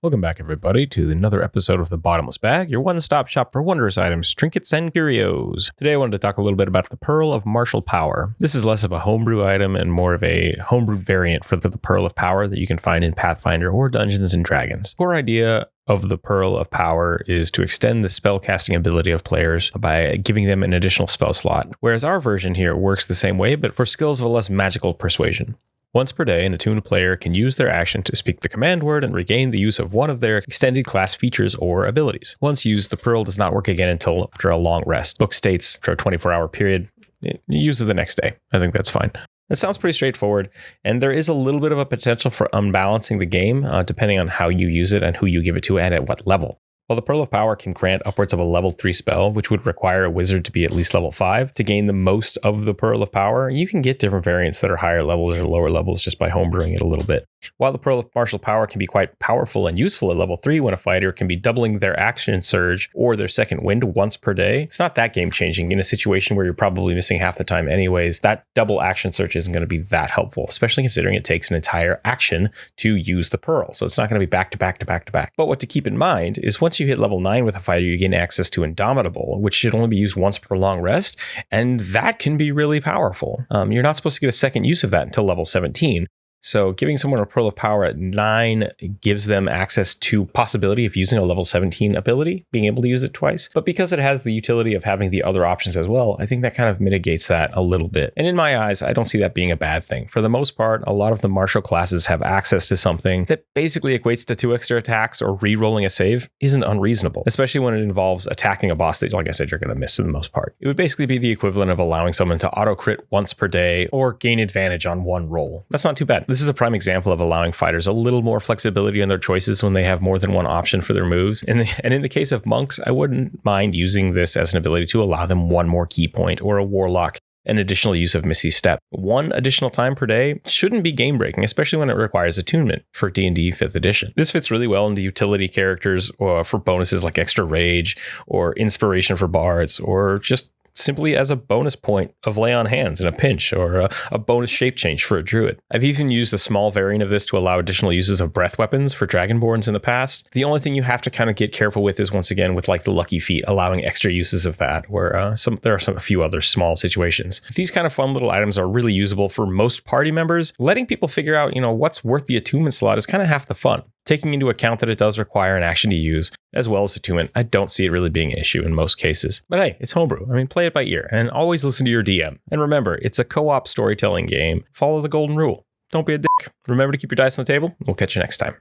Welcome back, everybody, to another episode of the Bottomless Bag, your one-stop shop for wondrous items, trinkets, and curios. Today, I wanted to talk a little bit about the Pearl of Martial Power. This is less of a homebrew item and more of a homebrew variant for the Pearl of Power that you can find in Pathfinder or Dungeons & Dragons. Core idea of the Pearl of Power is to extend the spellcasting ability of players by giving them an additional spell slot, whereas our version here works the same way, but for skills of a less magical persuasion. Once per day, an attuned player can use their action to speak the command word and regain the use of one of their extended class features or abilities. Once used, the Pearl does not work again until after a long rest. Book states for a 24-hour period, you use it the next day. I think that's fine. It sounds pretty straightforward, and there is a little bit of a potential for unbalancing the game, depending on how you use it and who you give it to and at what level. While the Pearl of Power can grant upwards of a level 3 spell, which would require a wizard to be at least level 5 to gain the most of the Pearl of Power, you can get different variants that are higher levels or lower levels just by homebrewing it a little bit. While the Pearl of Martial Power can be quite powerful and useful at level 3 when a fighter can be doubling their action surge or their second wind once per day, it's not that game-changing. In a situation where you're probably missing half the time anyways, that double action surge isn't going to be that helpful, especially considering it takes an entire action to use the Pearl. So it's not going to be back to back to back to back. But what to keep in mind is once you hit level 9 with a fighter, you gain access to Indomitable, which should only be used once per long rest, and that can be really powerful. You're not supposed to get a second use of that until level 17. So giving someone a Pearl of Power at 9 gives them access to possibility of using a level 17 ability, being able to use it twice. But because it has the utility of having the other options as well, I think that kind of mitigates that a little bit. And in my eyes, I don't see that being a bad thing. For the most part, a lot of the martial classes have access to something that basically equates to 2 extra attacks or re-rolling a save isn't unreasonable, especially when it involves attacking a boss that, like I said, you're going to miss for the most part. It would basically be the equivalent of allowing someone to auto crit once per day or gain advantage on one roll. That's not too bad. This is a prime example of allowing fighters a little more flexibility in their choices when they have more than one option for their moves. And in the case of monks, I wouldn't mind using this as an ability to allow them one more key point, or a warlock an additional use of Missy Step. One additional time per day shouldn't be game breaking, especially when it requires attunement for D&D 5th edition. This fits really well into utility characters or for bonuses like extra rage or inspiration for bards, or just simply as a bonus point of lay on hands in a pinch, or a bonus shape change for a druid. I've even used a small variant of this to allow additional uses of breath weapons for dragonborns in the past. The only thing you have to kind of get careful with is, once again, with like the lucky feat, allowing extra uses of that, where there are a few other small situations. These kind of fun little items are really usable for most party members. Letting people figure out, what's worth the attunement slot is kind of half the fun. Taking into account that it does require an action to use, as well as attunement, I don't see it really being an issue in most cases. But hey, it's homebrew. Play it by ear, and always listen to your DM. And remember, it's a co-op storytelling game. Follow the golden rule. Don't be a dick. Remember to keep your dice on the table. We'll catch you next time.